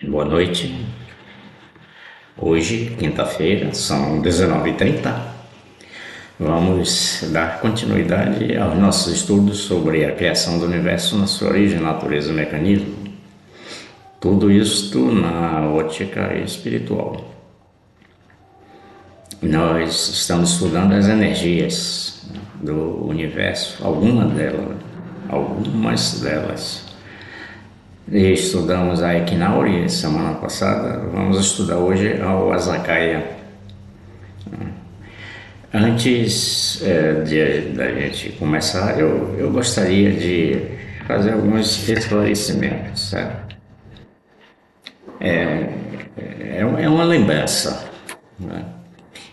Boa noite. Hoje, quinta-feira, são 19h30. Vamos dar continuidade aos nossos estudos sobre a criação do universo na sua origem, natureza e mecanismo. Tudo isto na ótica espiritual. Nós estamos estudando as energias do universo, algumas delas. E estudamos a Equinauri semana passada, vamos estudar hoje a Azakaia. Antes da gente começar, eu gostaria de fazer alguns esclarecimentos, certo? É uma lembrança, né?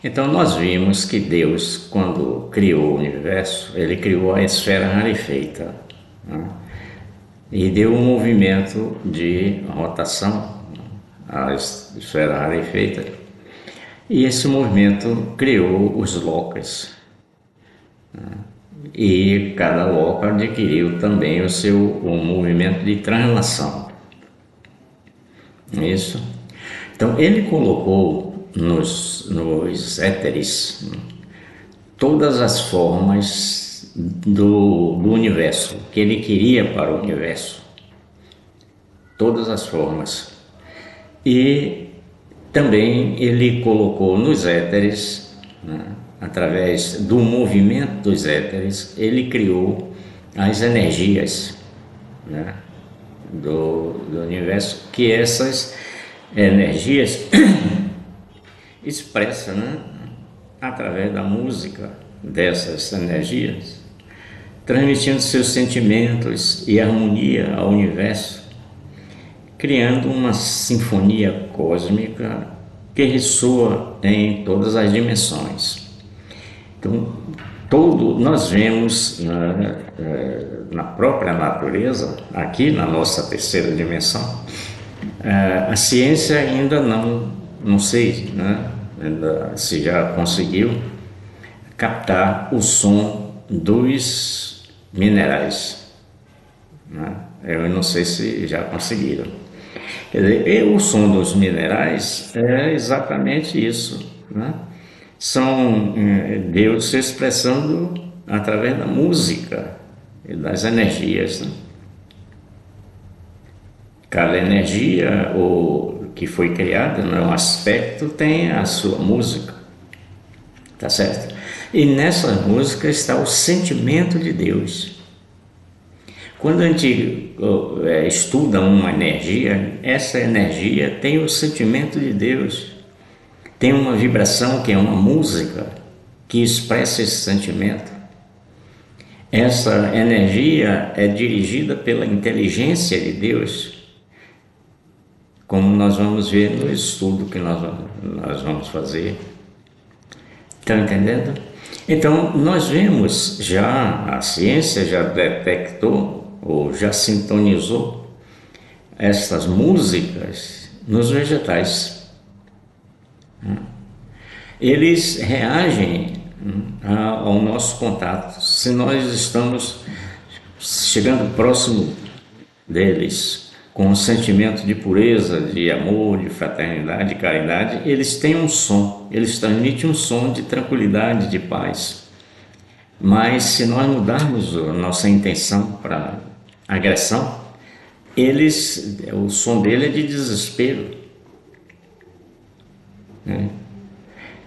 Então nós vimos que Deus, quando criou o universo, ele criou a esfera rarefeita, né? E deu um movimento de rotação à esfera rarefeita. E esse movimento criou os locas. E cada loca adquiriu também o seu movimento de translação. Isso. Então ele colocou nos éteres todas as formas do universo que ele queria para o universo. Todas as formas. E também ele colocou nos éteres, né, através do movimento dos éteres, ele criou as energias, né, do universo, que essas energias expressam, né, através da música dessas energias, transmitindo seus sentimentos e harmonia ao universo, criando uma sinfonia cósmica que ressoa em todas as dimensões. Então, nós vemos na própria natureza, aqui na nossa terceira dimensão, a ciência ainda não sei, né, ainda se já conseguiu captar o som dos minerais, né? Eu não sei se já conseguiram. Quer dizer, o som dos minerais é exatamente isso, né? São Deus se expressando através da música e das energias, né? Cada energia que foi criada, né, um aspecto tem a sua música, tá certo? E nessa música está o sentimento de Deus. Quando a gente estuda uma energia, essa energia tem o sentimento de Deus, tem uma vibração que é uma música que expressa esse sentimento. Essa energia é dirigida pela inteligência de Deus, como nós vamos ver no estudo que nós vamos fazer. Estão entendendo? Então, nós vemos a ciência já detectou ou já sintonizou essas músicas nos vegetais. Eles reagem ao nosso contato. Se nós estamos chegando próximo deles, com um sentimento de pureza, de amor, de fraternidade, de caridade, eles têm um som, eles transmitem um som de tranquilidade, de paz. Mas se nós mudarmos a nossa intenção para agressão, o som dele é de desespero, né?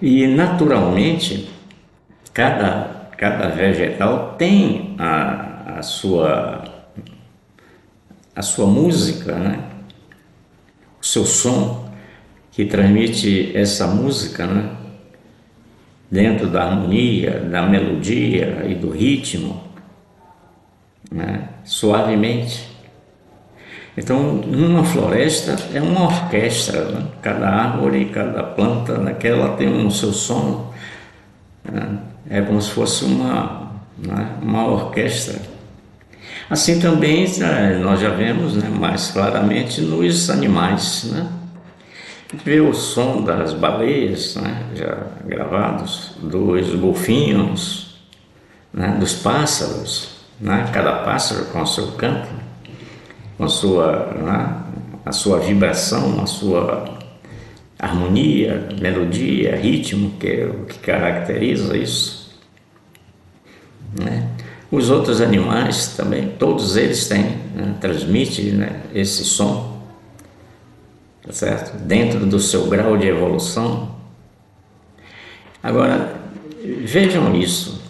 E naturalmente cada vegetal tem a sua música, né? O seu som que transmite essa música, né? Dentro da harmonia, da melodia e do ritmo, né? Suavemente. Então, numa floresta é uma orquestra, né? Cada árvore, cada planta daquela tem o seu som, né? É como se fosse uma orquestra. Assim também nós já vemos, né, mais claramente nos animais, né? A gente vê o som das baleias, né, já gravados, dos golfinhos, né, dos pássaros, né? Cada pássaro com o seu canto, com a sua, né, a sua vibração, a sua harmonia, melodia, ritmo, que é o que caracteriza isso, né? Os outros animais também, todos eles têm, né, transmitem, né, esse som, tá certo? Dentro do seu grau de evolução. Agora, vejam isso,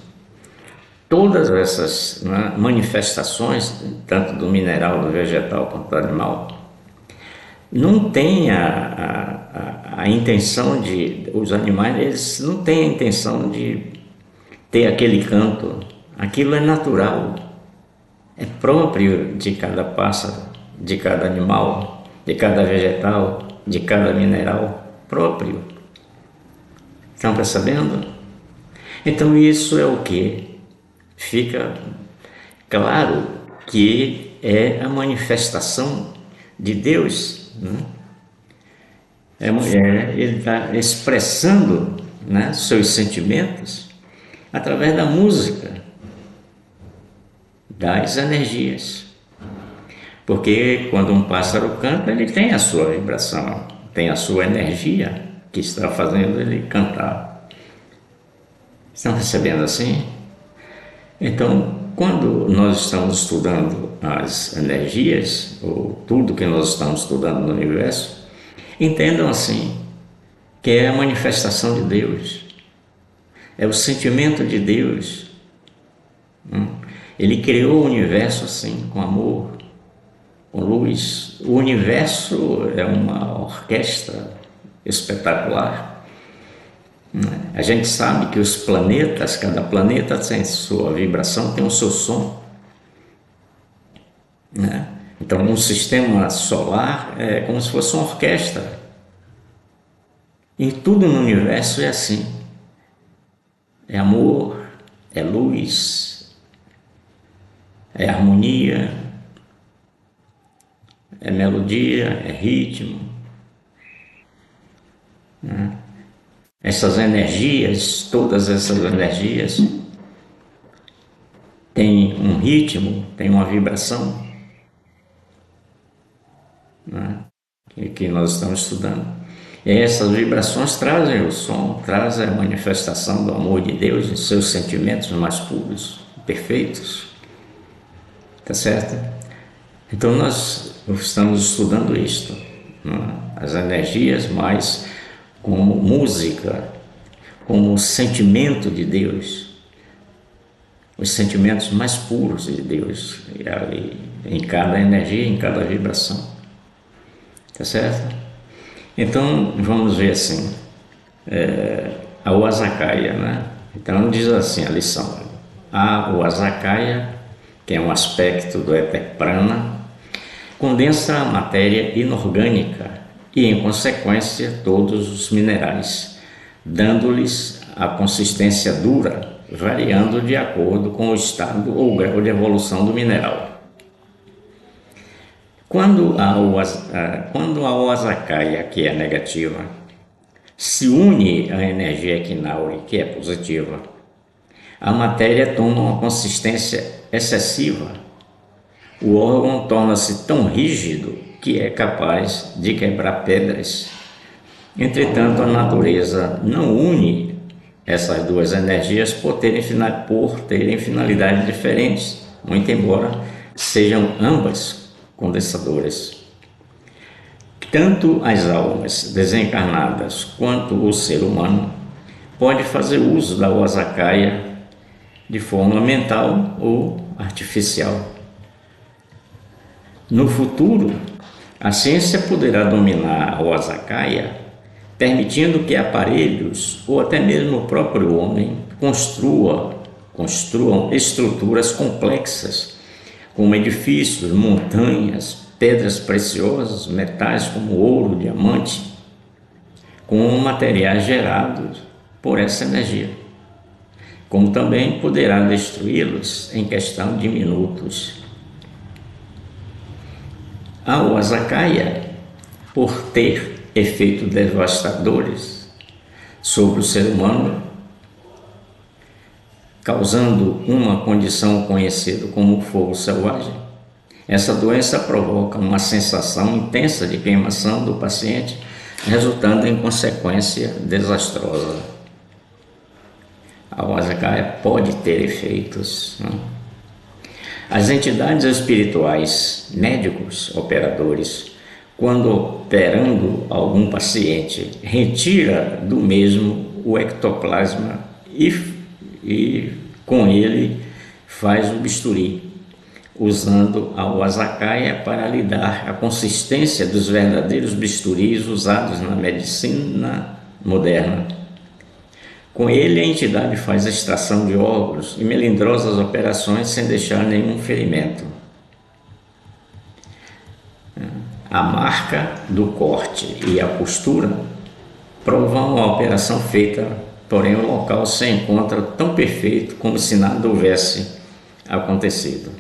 todas essas, né, manifestações, tanto do mineral, do vegetal quanto do animal, não tem a intenção de, os animais, eles não têm a intenção de ter aquele canto, aquilo é natural, é próprio de cada pássaro, de cada animal, de cada vegetal, de cada mineral, próprio. Estão percebendo? Então isso é o que? Fica claro que é a manifestação de Deus, né? Ele está expressando, né, seus sentimentos através da música, das energias. Porque quando um pássaro canta, ele tem a sua vibração, tem a sua energia que está fazendo ele cantar. Estão percebendo assim? Então, quando nós estamos estudando as energias, ou tudo que nós estamos estudando no universo, entendam assim, que é a manifestação de Deus, é o sentimento de Deus. Ele criou o universo assim, com amor, com luz. O universo é uma orquestra espetacular. A gente sabe que os planetas, cada planeta tem sua vibração, tem o seu som, né? Então, um sistema solar é como se fosse uma orquestra. E tudo no universo é assim. É amor, é luz, é harmonia, é melodia, é ritmo, né? Essas energias, todas essas energias têm um ritmo, têm uma vibração, né, que nós estamos estudando. E essas vibrações trazem o som, trazem a manifestação do amor de Deus em seus sentimentos mais puros, perfeitos. Tá certo? Então nós estamos estudando isto, né? As energias, mas como música, como sentimento de Deus, os sentimentos mais puros de Deus, ali, em cada energia, em cada vibração. Tá certo? Então vamos ver assim, a Uasakaya, né? Então diz assim a lição: a Uasakaya, que é um aspecto do Éter Prana, condensa a matéria inorgânica e, em consequência, todos os minerais, dando-lhes a consistência dura, variando de acordo com o estado ou grau de evolução do mineral. Quando a Uasakaya, que é negativa, se une à energia Equinauri, que é positiva, a matéria toma uma consistência excessiva. O órgão torna-se tão rígido que é capaz de quebrar pedras. Entretanto, a natureza não une essas duas energias por terem finalidades diferentes, muito embora sejam ambas condensadoras. Tanto as almas desencarnadas quanto o ser humano pode fazer uso da Uasakaya de forma mental ou artificial. No futuro, a ciência poderá dominar a Uasakaya, permitindo que aparelhos ou até mesmo o próprio homem construam estruturas complexas, como edifícios, montanhas, pedras preciosas, metais como ouro, diamante, com materiais gerados por essa energia, como também poderá destruí-los em questão de minutos. A Uasakaya, por ter efeitos devastadores sobre o ser humano, causando uma condição conhecida como fogo selvagem, Essa doença provoca uma sensação intensa de queimação do paciente, resultando em consequência desastrosa. A Wazakaya pode ter efeitos, né? As entidades espirituais, médicos, operadores, quando operando algum paciente, retira do mesmo o ectoplasma e com ele faz o bisturi, usando a Wazakaya para lhe dar a consistência dos verdadeiros bisturis usados na medicina moderna. Com ele, a entidade faz a extração de órgãos e melindrosas operações sem deixar nenhum ferimento. A marca do corte e a costura provam a operação feita, porém o local se encontra tão perfeito como se nada houvesse acontecido.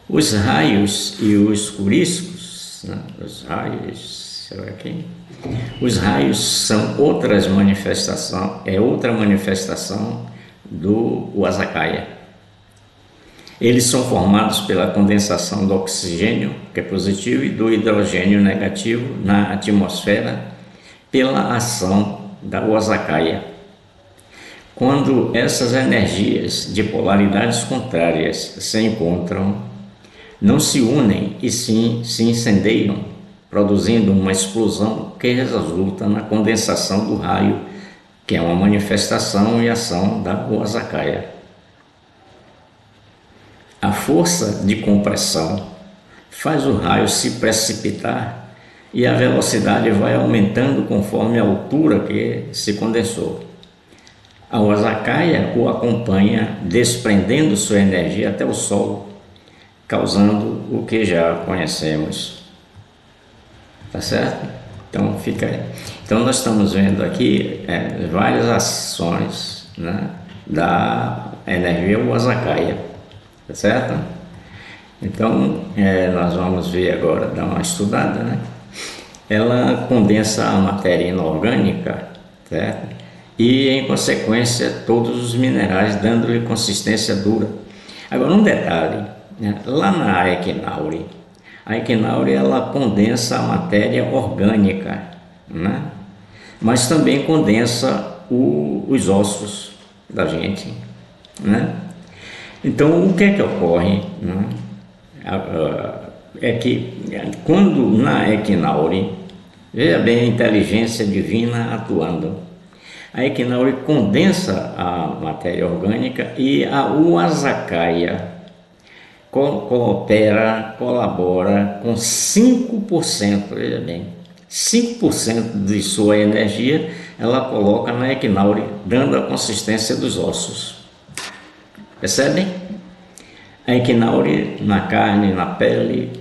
Os raios e os curiscos, né? Os raios são outra manifestação do Wazakaya. Eles são formados pela condensação do oxigênio, que é positivo, e do hidrogênio negativo na atmosfera pela ação da Wazakaya. Quando essas energias de polaridades contrárias se encontram, não se unem e sim se incendeiam, produzindo uma explosão que resulta na condensação do raio, que é uma manifestação e ação da Wazakaya. A força de compressão faz o raio se precipitar e a velocidade vai aumentando conforme a altura que se condensou. A Wazakaya o acompanha, desprendendo sua energia até o solo, causando o que já conhecemos. Tá certo? Então fica aí. Então nós estamos vendo aqui várias ações, né, da energia Wazakaya, tá certo? Então nós vamos ver agora, dar uma estudada, né? Ela condensa a matéria inorgânica, certo? E em consequência todos os minerais, dando-lhe consistência dura. Agora um detalhe, né? Lá na Equinauri, a Equinauri ela condensa a matéria orgânica, né? Mas também condensa os ossos da gente, né? Então o que é que ocorre, né? É que quando na Equinauri, veja bem a inteligência divina atuando, a Equinauri condensa a matéria orgânica e a Wazakaya coopera, colabora com 5%, veja bem, 5% de sua energia ela coloca na Equinauri, dando a consistência dos ossos. Percebem? A Equinauri na carne, na pele.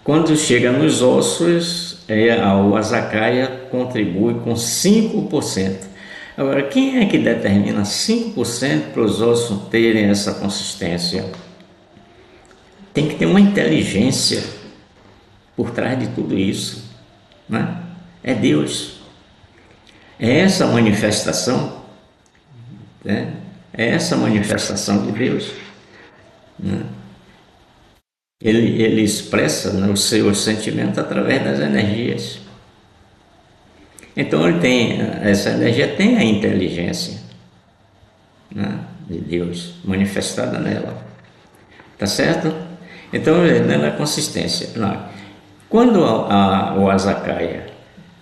Quando chega nos ossos, a Wazakaya contribui com 5%. Agora, quem é que determina 5% para os ossos terem essa consistência? Tem que ter uma inteligência por trás de tudo isso, né? É Deus. É essa manifestação, né? É essa manifestação de Deus, né? Ele expressa, né, o seu sentimento através das energias. Então essa energia tem a inteligência, né, de Deus manifestada nela, tá certo? Então ela é consistência. Não. Quando a Wazakaya,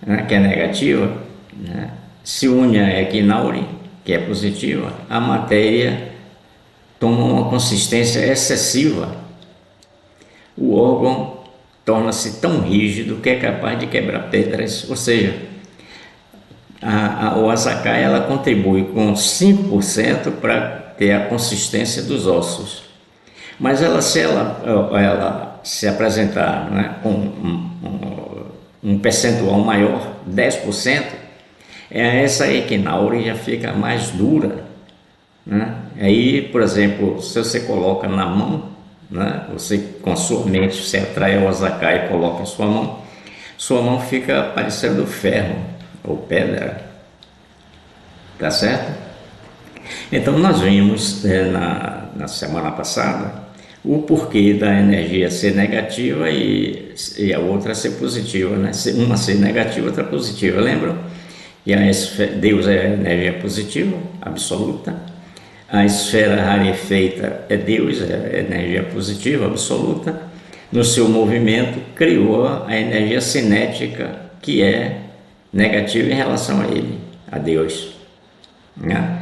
né, que é negativa, né, se une a Equinauri, que é positiva, a matéria toma uma consistência excessiva. O órgão torna-se tão rígido que é capaz de quebrar pedras, ou seja, a Wazakaya ela contribui com 5% para ter a consistência dos ossos. Mas ela se apresentar, né, com um percentual maior, 10%, essa Equinauri já fica mais dura, né? Aí, por exemplo, se você coloca na mão, né, você com a sua mente, você atrai a Wazakaya e coloca em sua mão fica parecendo ferro ou pedra, tá certo? Então nós vimos na semana passada o porquê da energia ser negativa e a outra ser positiva, né? Uma ser negativa, outra positiva, lembram? E Deus é a energia positiva, absoluta. A esfera rarefeita é Deus, é a energia positiva, absoluta. No seu movimento, criou a energia cinética, que é negativa em relação a ele, a Deus, né?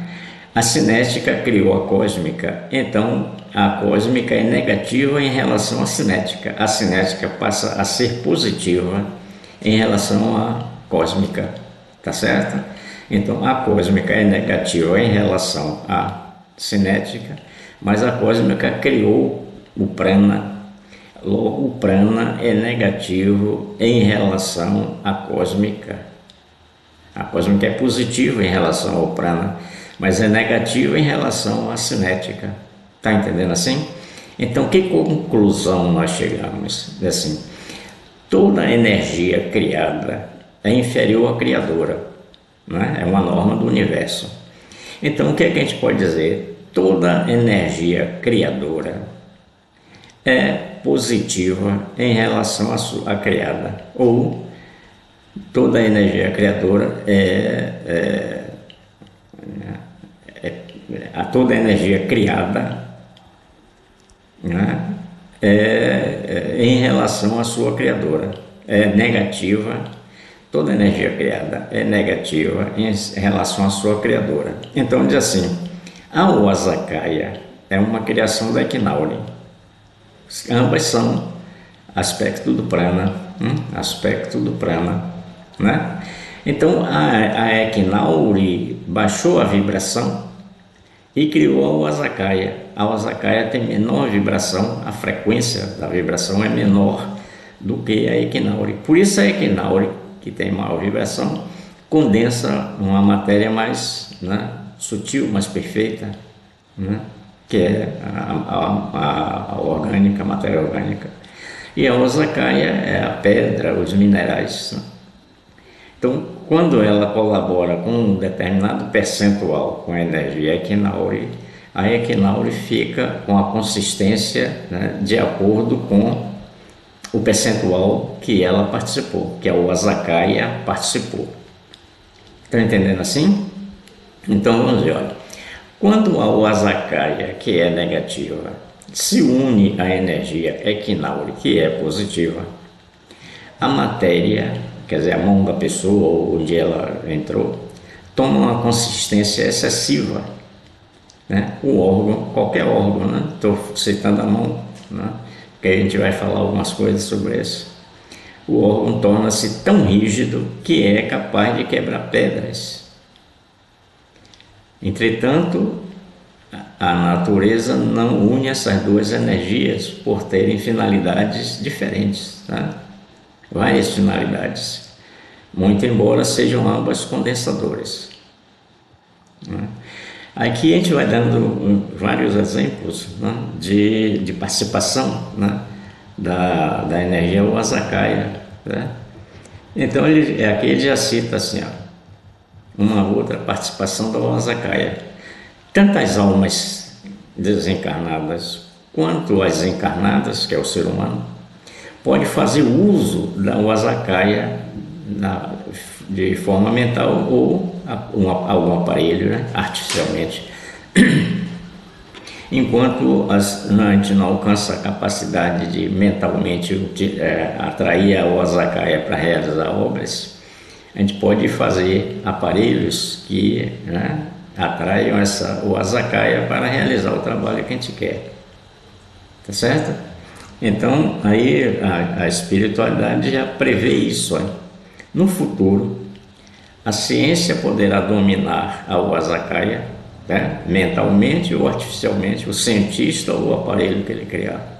A cinética criou a cósmica, então a cósmica é negativa em relação à cinética. A cinética passa a ser positiva em relação à cósmica, tá certo? Então a cósmica é negativa em relação à cinética, mas a cósmica criou o prana. Logo, o prana é negativo em relação à cósmica. A cósmica é positiva em relação ao prana, mas é negativa em relação à cinética. Está entendendo assim? Então, que conclusão nós chegamos? Assim, toda energia criada é inferior à criadora, né? É uma norma do universo. Então, o que é que a gente pode dizer? Toda energia criadora é positiva em relação à criada, ou toda energia criadora toda energia criada, né, em relação à sua criadora, é negativa. Toda energia criada é negativa em relação à sua criadora. Então diz assim, a Oaxacaia é uma criação da Equinaure. Ambas são aspecto do prana, né? Então a Equinaure baixou a vibração e criou a Oaxacaia. A Oaxacaia tem menor vibração, a frequência da vibração é menor do que a Equinaure. Por isso a Equinaure, que tem maior vibração, condensa uma matéria mais, né, sutil, mais perfeita, né, que é a orgânica, a matéria orgânica. E a Oaxacaia é a pedra, os minerais, né? Então, quando ela colabora com um determinado percentual com a energia Equinaure, a Equinaure fica com a consistência, né, de acordo com o percentual que ela participou, que a Oaxacaia participou. Estão entendendo assim? Então, vamos ver, olha. Quando a Oaxacaia, que é negativa, se une à energia Equinaure, que é positiva, a matéria, quer dizer, a mão da pessoa onde ela entrou, toma uma consistência excessiva, né? O órgão, qualquer órgão, né? Estou citando a mão, né? Porque a gente vai falar algumas coisas sobre isso. O órgão torna-se tão rígido que é capaz de quebrar pedras. Entretanto, a natureza não une essas duas energias por terem finalidades diferentes, tá? Várias finalidades, muito embora sejam ambas condensadoras, né? Aqui a gente vai dando vários exemplos, né, de participação, né, da energia Oaxacaia, né? Então aqui ele já cita assim, ó, uma outra participação da Oaxacaia. Tanto as almas desencarnadas quanto as encarnadas, que é o ser humano, pode fazer uso da Oaxacaia de forma mental ou algum aparelho, né, artificialmente. Enquanto a gente não alcança a capacidade de mentalmente atrair a Oaxacaia para realizar obras, a gente pode fazer aparelhos que, né, atraiam essa Oaxacaia para realizar o trabalho que a gente quer. Tá certo? Então, aí a espiritualidade já prevê isso, ó. No futuro, a ciência poderá dominar a Oaxacaia, né, mentalmente ou artificialmente, o cientista ou o aparelho que ele criar.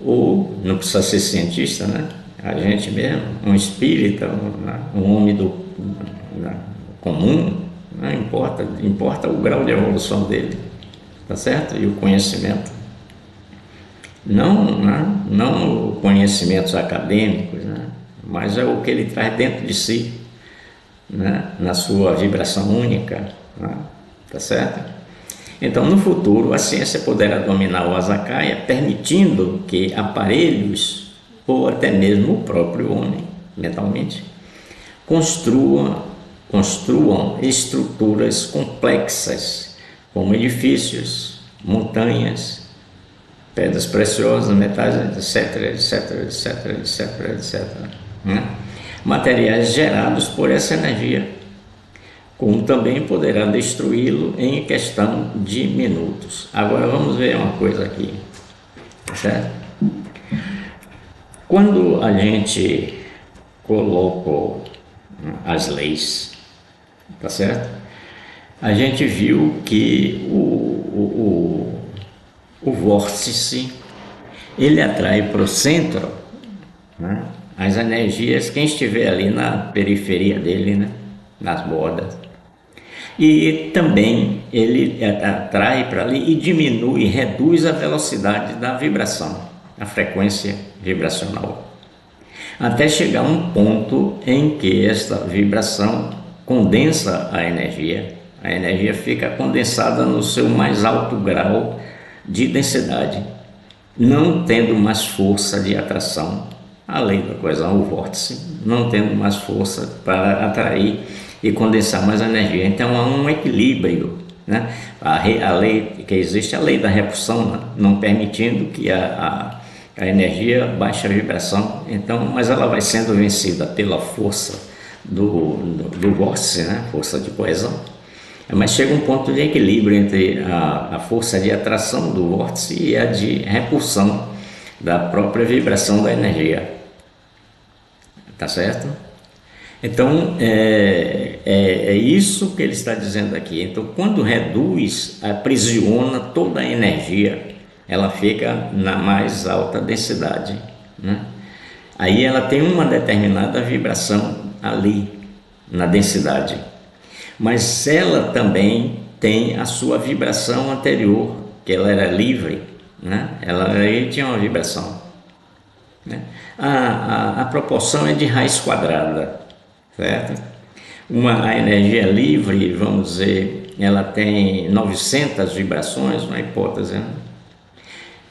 Ou, não precisa ser cientista, né? A gente mesmo, um espírita, um homem comum, não importa o grau de evolução dele, tá certo? E o conhecimento. Não conhecimentos acadêmicos, né? Mas é o que ele traz dentro de si, né? Na sua vibração única, né? Tá certo? Então, no futuro, a ciência poderá dominar o Azakaia, permitindo que aparelhos, ou até mesmo o próprio homem, mentalmente, construam estruturas complexas, como edifícios, montanhas, pedras preciosas, metais, etc, etc, etc, etc, etc. Né? Materiais gerados por essa energia, como também poderá destruí-lo em questão de minutos. Agora vamos ver uma coisa aqui, certo? Quando a gente colocou as leis, tá certo? A gente viu que o vórtice, ele atrai para o centro, né, as energias, quem estiver ali na periferia dele, né, nas bordas. E também ele atrai para ali e diminui, reduz a velocidade da vibração, a frequência vibracional, até chegar a um ponto em que esta vibração condensa a energia fica condensada no seu mais alto grau de densidade, não tendo mais força de atração, a lei da coesão, o vórtice, não tendo mais força para atrair e condensar mais energia. Então há um equilíbrio, né? A lei que existe, a lei da repulsão, né? Não permitindo que a energia baixe a vibração, então, mas ela vai sendo vencida pela força do vórtice, né? Força de coesão. Mas chega um ponto de equilíbrio entre a força de atração do vórtice e a de repulsão da própria vibração da energia. Tá certo? Então, é isso que ele está dizendo aqui. Então, quando reduz, aprisiona toda a energia, ela fica na mais alta densidade, né? Aí ela tem uma determinada vibração ali, na densidade. Mas ela também tem a sua vibração anterior, que ela era livre, né? Ela aí tinha uma vibração, né? A proporção é de raiz quadrada, certo? A energia livre, vamos dizer, ela tem 900 vibrações, uma hipótese, né?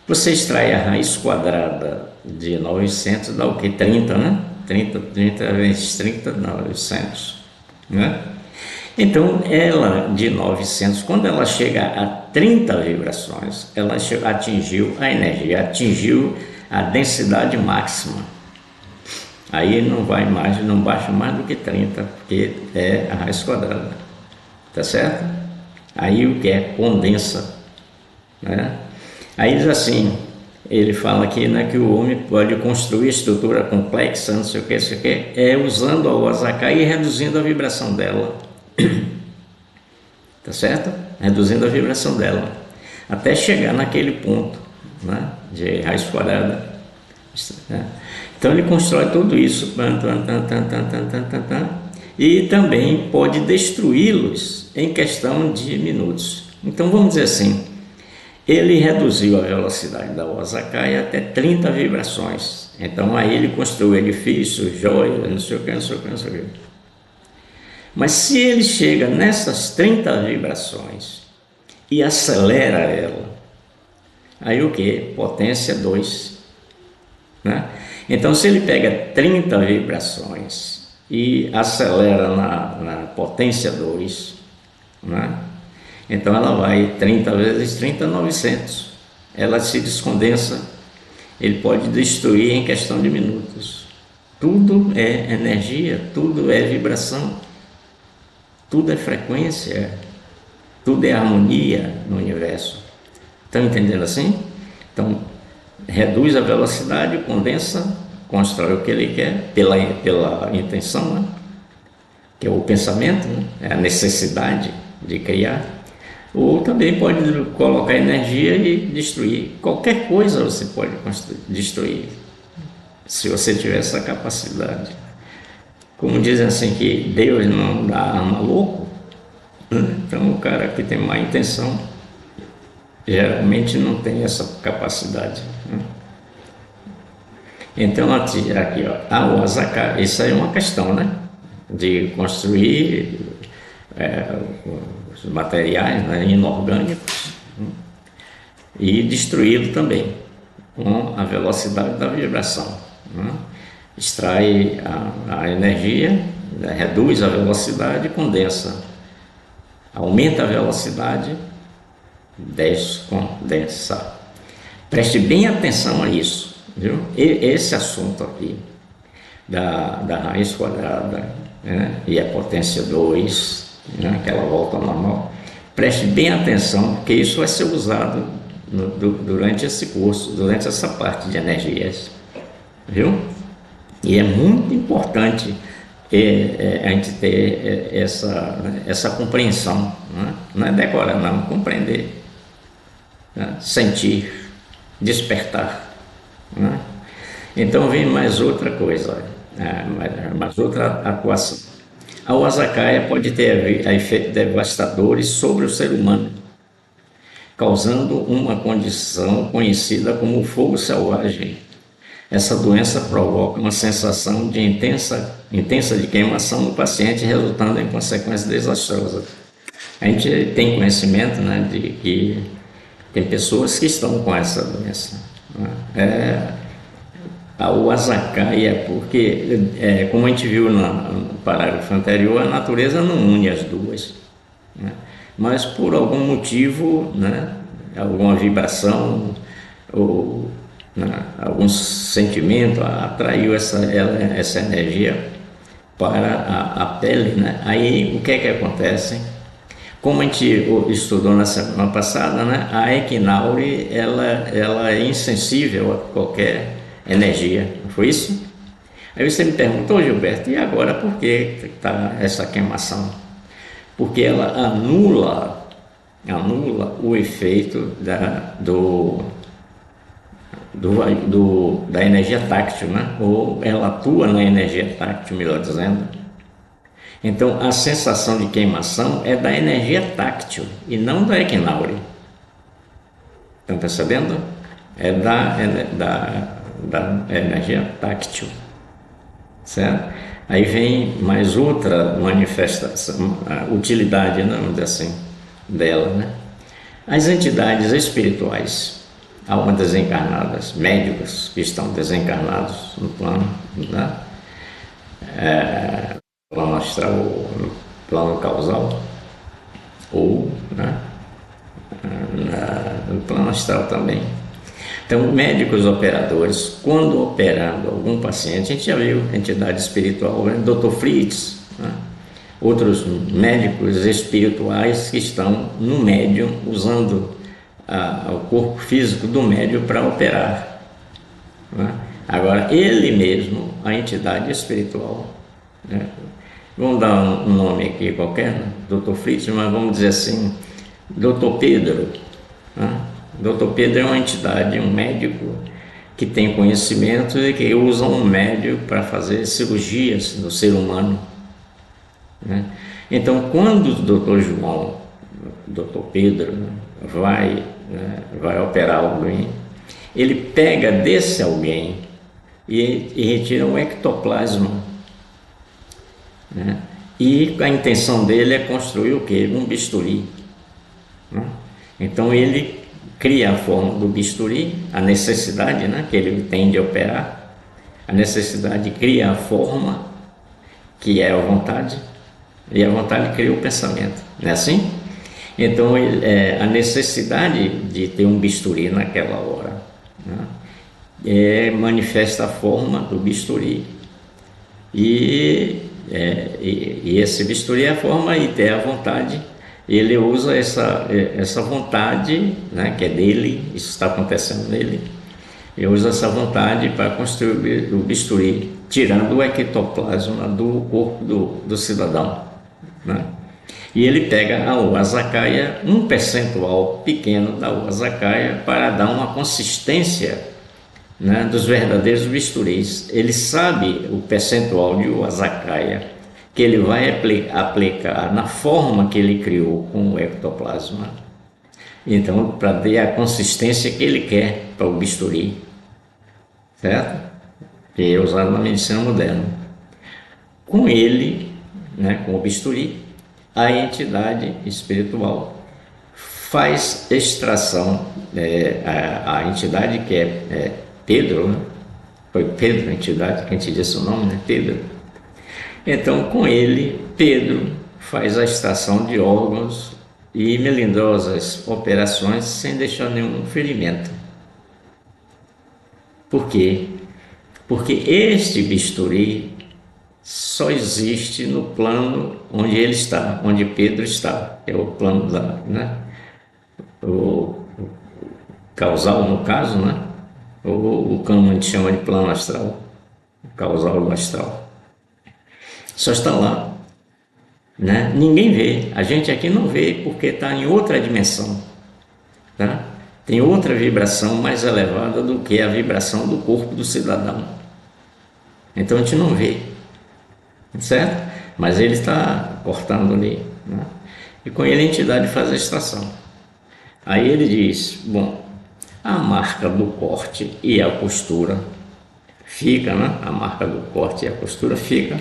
Você extrai a raiz quadrada de 900, dá o que? 30, né? 30 vezes 30, 900, né? Então, ela de 900, quando ela chega a 30 vibrações, ela atingiu a energia, atingiu a densidade máxima. Aí não vai mais, não baixa mais do que 30, porque é a raiz quadrada, tá certo? Aí o que é? Condensa, né? Aí diz assim, ele fala aqui, né, que o homem pode construir estrutura complexa, não sei o que, usando o Azakaia e reduzindo a vibração dela. Tá certo? Reduzindo a vibração dela até chegar naquele ponto, né, de raiz quadrada, né? Então ele constrói tudo isso e também pode destruí-los em questão de minutos. Então vamos dizer assim, ele reduziu a velocidade da Azakaia até 30 vibrações. Então aí ele construiu edifícios, joias, não sei o que, não sei o que, não sei o que. Mas se ele chega nessas 30 vibrações e acelera ela, aí o que? Potência 2, né? Então se ele pega 30 vibrações e acelera na potência 2, né? Então ela vai 30 vezes 30, 900. Ela se descondensa, ele pode destruir em questão de minutos. Tudo é energia, tudo é vibração. Tudo é frequência, tudo é harmonia no universo. Estão entendendo assim? Então, reduz a velocidade, condensa, constrói o que ele quer pela intenção, né? Que é o pensamento, né? É a necessidade de criar. Ou também pode colocar energia e destruir. Qualquer coisa você pode destruir, se você tiver essa capacidade. Como dizem assim que Deus não dá arma louco, então o cara que tem má intenção geralmente não tem essa capacidade, né? Então aqui, ó, o Azakaia, isso aí é uma questão, né? De construir os materiais, né, inorgânicos, e destruí-lo também com a velocidade da vibração, né? Extrai a energia, né? Reduz a velocidade e condensa, aumenta a velocidade, descondensa. Preste bem atenção a isso, viu? Esse assunto aqui da raiz quadrada, né? E a potência 2, né? Que ela volta ao normal. Preste bem atenção, porque isso vai ser usado durante esse curso, durante essa parte de energias, viu? E é muito importante a gente ter essa compreensão, né? Não é decorar, não, compreender, né? Sentir, despertar, né? Então vem mais outra coisa, mais outra atuação. A Wazakaya pode ter efeitos devastadores sobre o ser humano, causando uma condição conhecida como fogo selvagem. Essa doença provoca uma sensação de intensa de queimação no paciente, resultando em consequências desastrosas. A gente tem conhecimento, né, de que tem pessoas que estão com essa doença, né? A Wazakaya, porque, como a gente viu no parágrafo anterior, a natureza não une as duas, né? Mas por algum motivo, né, alguma vibração ou, né, algum sentimento atraiu essa energia para a pele, né? Aí o que é que acontece? Como a gente estudou na semana passada, né, a equinaure ela é insensível a qualquer energia, não foi isso? Aí você me perguntou, Gilberto, e agora por que está essa queimação? Porque ela anula o efeito da energia táctil, né? Ou ela atua na energia táctil, melhor dizendo. Então, a sensação de queimação é da energia táctil e não da equinaure. Estão percebendo? É da energia táctil, certo? Aí vem mais outra manifestação, a utilidade, né, vamos dizer assim, dela, né? As entidades espirituais, almas desencarnadas, médicos que estão desencarnados no plano, né? Plano astral, no plano causal, ou, né, no plano astral também. Então, médicos operadores, quando operando algum paciente, a gente já viu entidade espiritual, né? Dr. Fritz, né? Outros médicos espirituais que estão no médium, usando o corpo físico do médium para operar, né? Agora, ele mesmo, a entidade espiritual, né? Vamos dar um nome aqui qualquer, né? Dr. Fritz, mas vamos dizer assim, Dr. Pedro, né? Dr. Pedro é uma entidade, um médico que tem conhecimento e que usa um médium para fazer cirurgias no ser humano, né? Então, quando o Dr. João, Dr. Pedro, né, vai operar alguém, ele pega desse alguém e retira um ectoplasma, né? E a intenção dele é construir o quê? Um bisturi, né? Então ele cria a forma do bisturi, a necessidade, né, que ele tem de operar, a necessidade cria a forma, que é a vontade, e a vontade cria o pensamento, não é assim? Então a necessidade de ter um bisturi naquela hora, né, manifesta a forma do bisturi, e esse bisturi é a forma, e tem a vontade. Ele usa essa vontade, né, que é dele, isso está acontecendo nele. Ele usa essa vontade para construir o bisturi, tirando o ectoplasma do corpo do cidadão, né? E ele pega a Wazakaya, um percentual pequeno da Wazakaya, para dar uma consistência, né, dos verdadeiros bisturis. Ele sabe o percentual de Wazakaya que ele vai aplicar na forma que ele criou com o ectoplasma. Então, para dar a consistência que ele quer para o bisturi, certo? Que é usado na medicina moderna. Com ele, né, com o bisturi, a entidade espiritual faz extração, a entidade que é Pedro, né? Foi Pedro a entidade, que a gente disse o nome, né? Pedro. Então, com ele, Pedro faz a extração de órgãos e melindrosas operações sem deixar nenhum ferimento. Por quê? Porque este bisturi só existe no plano onde ele está, onde Pedro está, que é o plano né? O causal, no caso, né? O como a gente chama de plano astral, o causal do astral. Só está lá, né? Ninguém vê, a gente aqui não vê porque está em outra dimensão, tá? Tem outra vibração mais elevada do que a vibração do corpo do cidadão. Então a gente não vê, certo? Mas ele está cortando ali, né? E com ele a entidade faz a extração. Aí ele diz, bom, a marca do corte e a costura fica, né? A marca do corte e a costura fica,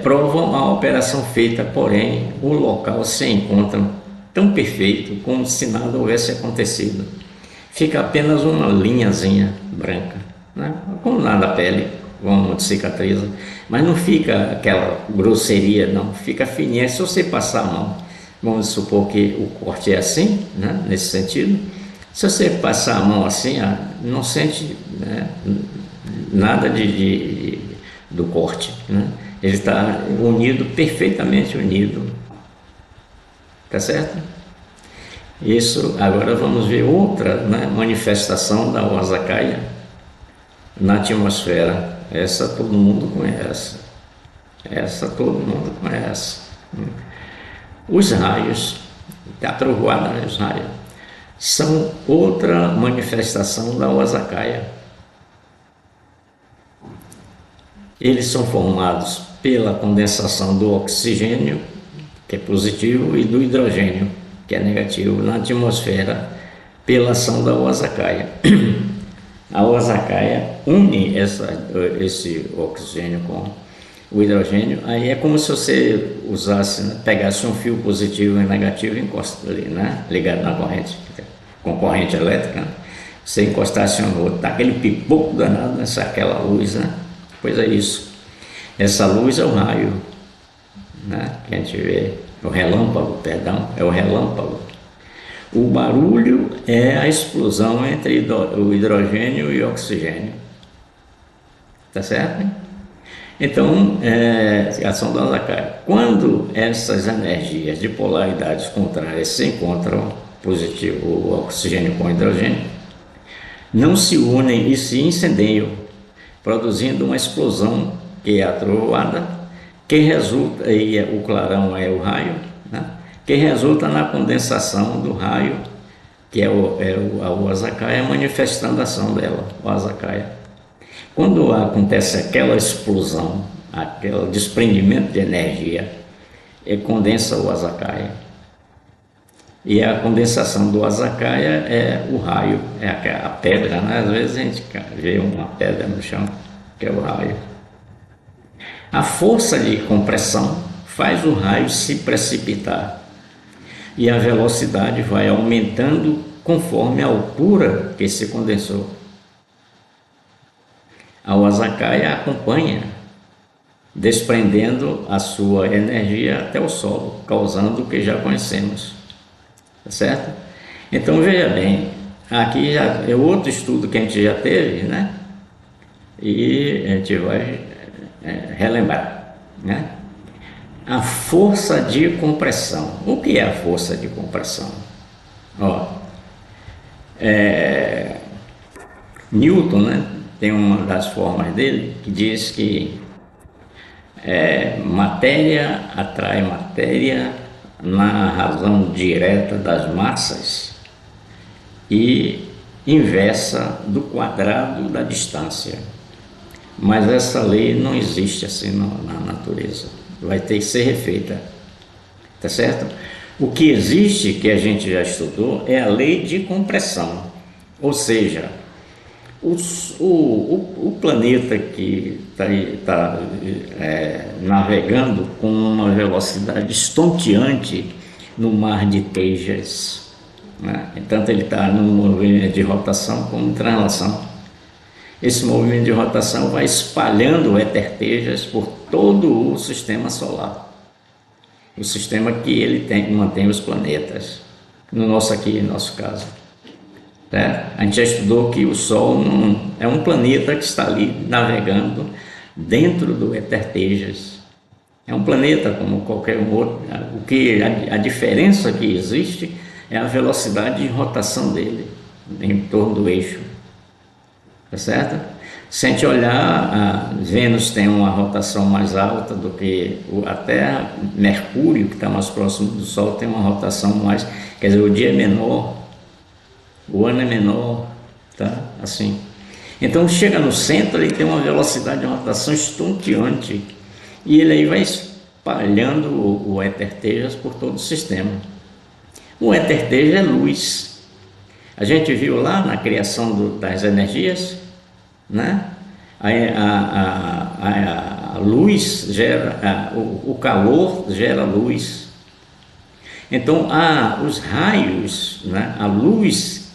provam a operação feita, porém o local se encontra tão perfeito como se nada houvesse acontecido. Fica apenas uma linhazinha branca, né? Como na pele, como cicatriza, mas não fica aquela grosseria, não, fica fininha. Se você passar a mão, vamos supor que o corte é assim, né? Nesse sentido, se você passar a mão assim, não sente, né, nada do corte, né? Ele está unido, perfeitamente unido, tá certo? Isso, agora vamos ver outra, né, manifestação da Osakaya na atmosfera. Essa todo mundo conhece. Essa todo mundo conhece. Os raios, a trovoada dos raios, são outra manifestação da Osakaya. Eles são formados pela condensação do oxigênio, que é positivo, e do hidrogênio, que é negativo, na atmosfera, pela ação da Osakaya. A Osakaya une esse oxigênio com o hidrogênio, aí é como se você usasse, né, pegasse um fio positivo e negativo e encosta ali, né, ligado na corrente, com corrente elétrica, né? Você encostasse um no outro, dá aquele pipoco danado nessa aquela luz, né? Pois é isso. Essa luz é o raio, né, que a gente vê, o relâmpago, perdão, é o relâmpago. O barulho é a explosão entre o hidrogênio e o oxigênio. Tá certo? Então, a ação da Osakaya. Quando essas energias de polaridades contrárias se encontram, positivo, o oxigênio com o hidrogênio, não se unem e se incendeiam, produzindo uma explosão, que é a trovoada, que resulta, e o clarão é o raio, né? Que resulta na condensação do raio, que é a Osakaya manifestando a ação dela, o Osakaya. Quando acontece aquela explosão, aquele desprendimento de energia, condensa o Osakaya. E a condensação do Osakaya é o raio, é a pedra, né? Às vezes a gente vê uma pedra no chão, que é o raio. A força de compressão faz o raio se precipitar e a velocidade vai aumentando conforme a altura que se condensou. A Osakaya acompanha, desprendendo a sua energia até o solo, causando o que já conhecemos. Tá certo? Então veja bem, aqui já é outro estudo que a gente já teve, né? E a gente vai relembrar, né? A força de compressão. O que é a força de compressão? Ó, Newton, né, tem uma das formas dele que diz que matéria atrai matéria na razão direta das massas e inversa do quadrado da distância. Mas essa lei não existe assim na natureza, vai ter que ser refeita, tá certo? O que existe, que a gente já estudou, é a lei de compressão, ou seja, o planeta que está navegando com uma velocidade estonteante no mar de Tejas, né? Tanto ele está no movimento de rotação como translação. Esse movimento de rotação vai espalhando o éter Tejas por todo o sistema solar, o sistema que ele mantém os planetas, no nosso caso. A gente já estudou que o Sol não é um planeta que está ali navegando dentro do éter Tejas. É um planeta como qualquer outro. A diferença que existe é a velocidade de rotação dele em torno do eixo. Tá certo? Se a gente olhar, a Vênus tem uma rotação mais alta do que a Terra. Mercúrio, que está mais próximo do Sol, tem uma rotação mais... Quer dizer, o dia é menor, o ano é menor, tá? Assim. Então, chega no centro, ele tem uma velocidade de rotação estonteante. E ele aí vai espalhando o éter Tejas por todo o sistema. O éter Tejas é luz. A gente viu lá na criação das energias, né? A luz gera, o calor gera luz. Então, os raios, né? A luz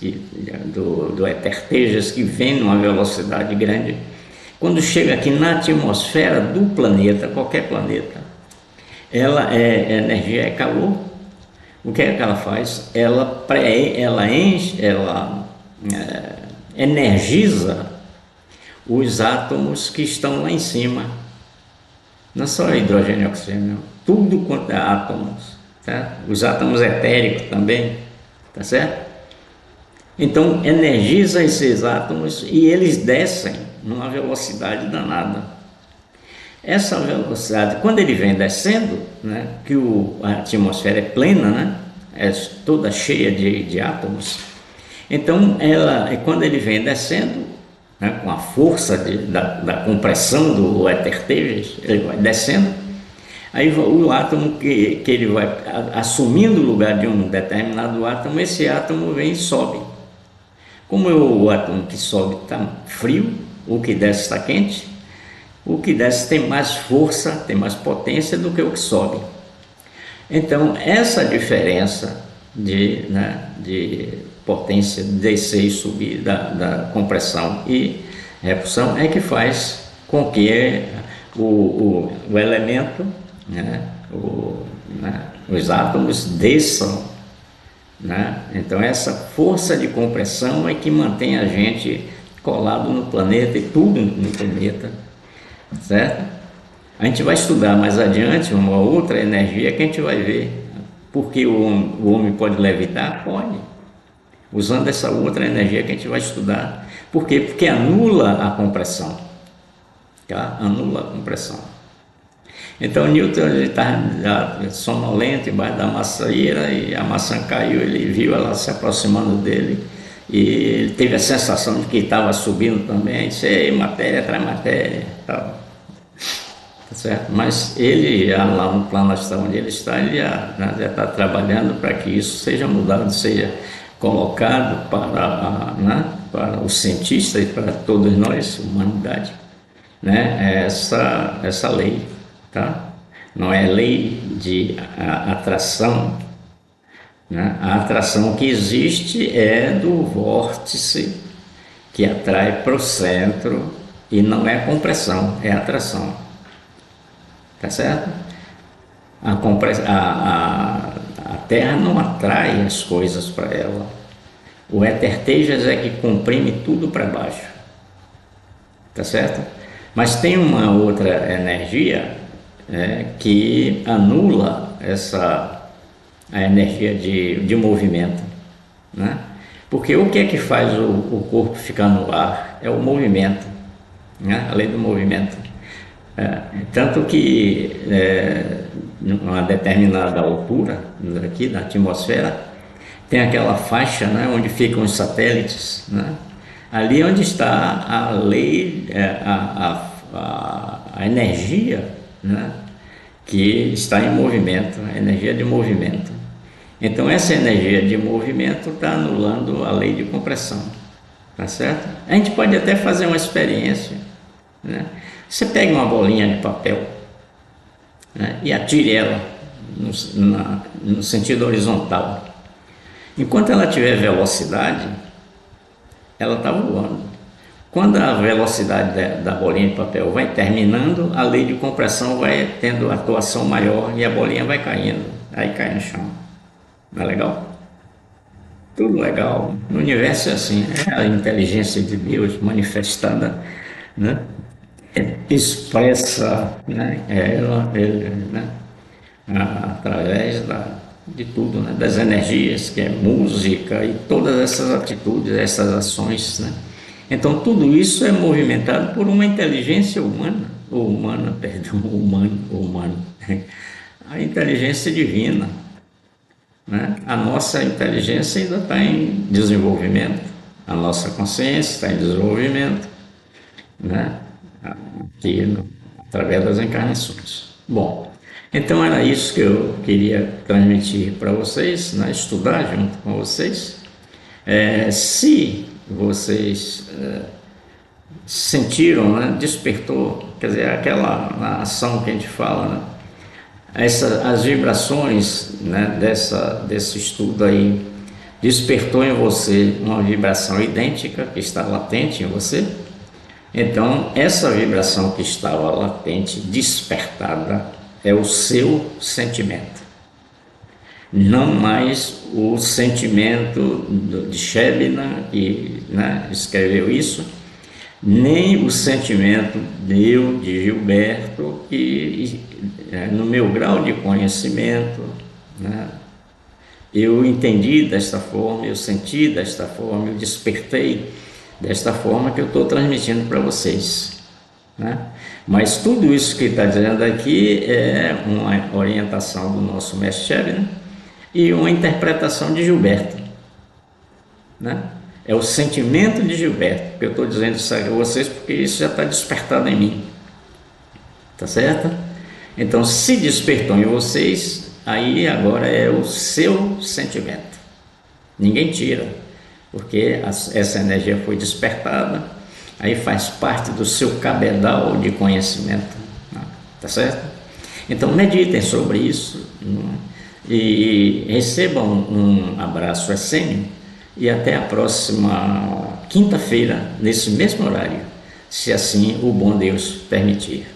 do éter Tejas, que vem numa velocidade grande, quando chega aqui na atmosfera do planeta, qualquer planeta, ela energia, é calor. O que é que ela faz? Ela energiza os átomos que estão lá em cima. Não é só hidrogênio e oxigênio, tudo quanto é átomos, tá? Os átomos etéricos também, tá certo? Então energiza esses átomos e eles descem numa velocidade danada. Essa velocidade, quando ele vem descendo, né, que a atmosfera é plena, né, é toda cheia de átomos, então quando ele vem descendo, né, com a força da compressão do éter Tejas, ele vai descendo, aí o átomo que ele vai assumindo o lugar de um determinado átomo, esse átomo vem e sobe. Como o átomo que sobe está frio, o que desce está quente, o que desce tem mais força, tem mais potência do que o que sobe. Então, essa diferença de potência descer e subir da compressão e repulsão é que faz com que o elemento, né, os átomos desçam, né? Então, essa força de compressão é que mantém a gente colado no planeta e tudo no planeta, certo? A gente vai estudar mais adiante uma outra energia que a gente vai ver porque o homem pode levitar, pode, usando essa outra energia que a gente vai estudar. Por quê? Porque anula a compressão, tá? Anula a compressão. Então Newton estava sonolento embaixo da maçaeira e a maçã caiu, ele viu ela se aproximando dele e ele teve a sensação de que estava subindo também, disse: "Ei, matéria traz matéria", tal. Tá certo? Mas ele, lá no plano astral onde ele já está trabalhando para que isso seja mudado, seja colocado para os cientistas e para todos nós, humanidade, né? Essa lei, tá? Não é lei de atração, né? A atração que existe é do vórtice que atrai para o centro e não é compressão, é atração. Tá certo? A Terra não atrai as coisas para ela. O éter Tejas é que comprime tudo para baixo. Tá certo? Mas tem uma outra energia que anula a energia de movimento, né? Porque o que é que faz o corpo ficar no ar? É o movimento, né? A lei do movimento. Tanto que numa determinada altura aqui na atmosfera tem aquela faixa, né, onde ficam os satélites, né? Ali onde está a lei, a energia, né, que está em movimento, a energia de movimento. Então essa energia de movimento está anulando a lei de compressão, tá certo? A gente pode até fazer uma experiência, né? Você pega uma bolinha de papel, né, e atire ela no sentido horizontal. Enquanto ela tiver velocidade, ela está voando. Quando a velocidade da bolinha de papel vai terminando, a lei de compressão vai tendo atuação maior e a bolinha vai caindo. Aí cai no chão. Não é legal? Tudo legal. No universo é assim, é a inteligência de Deus manifestada, né? Expressa, né? Né? Através de tudo, né? Das energias, que é música e todas essas atitudes, essas ações, né? Então tudo isso é movimentado por uma inteligência humana, ou humana, perdão, humano, a inteligência divina, né? A nossa inteligência ainda está em desenvolvimento, a nossa consciência está em desenvolvimento, né? Aqui através das encarnações. Bom, então era isso que eu queria transmitir para vocês, né? Estudar junto com vocês. Se vocês sentiram, né? Despertou, quer dizer, aquela ação que a gente fala, né? As vibrações, né, desse estudo aí despertou em você uma vibração idêntica que está latente em você. Então, essa vibração que estava latente, despertada, é o seu sentimento. Não mais o sentimento de Shebna, que, né, escreveu isso, nem o sentimento de Gilberto, que no meu grau de conhecimento, né, eu entendi desta forma, eu senti desta forma, eu despertei desta forma que eu estou transmitindo para vocês, né? Mas tudo isso que está dizendo aqui é uma orientação do nosso mestre Shebna e uma interpretação de Gilberto, né? É o sentimento de Gilberto, que eu estou dizendo isso a vocês porque isso já está despertado em mim, tá certo? Então, se despertou em vocês, aí agora é o seu sentimento. Ninguém tira, porque essa energia foi despertada, aí faz parte do seu cabedal de conhecimento, né? Tá certo? Então, meditem sobre isso, né? E recebam um abraço essênio e até a próxima quinta-feira, nesse mesmo horário, se assim o bom Deus permitir.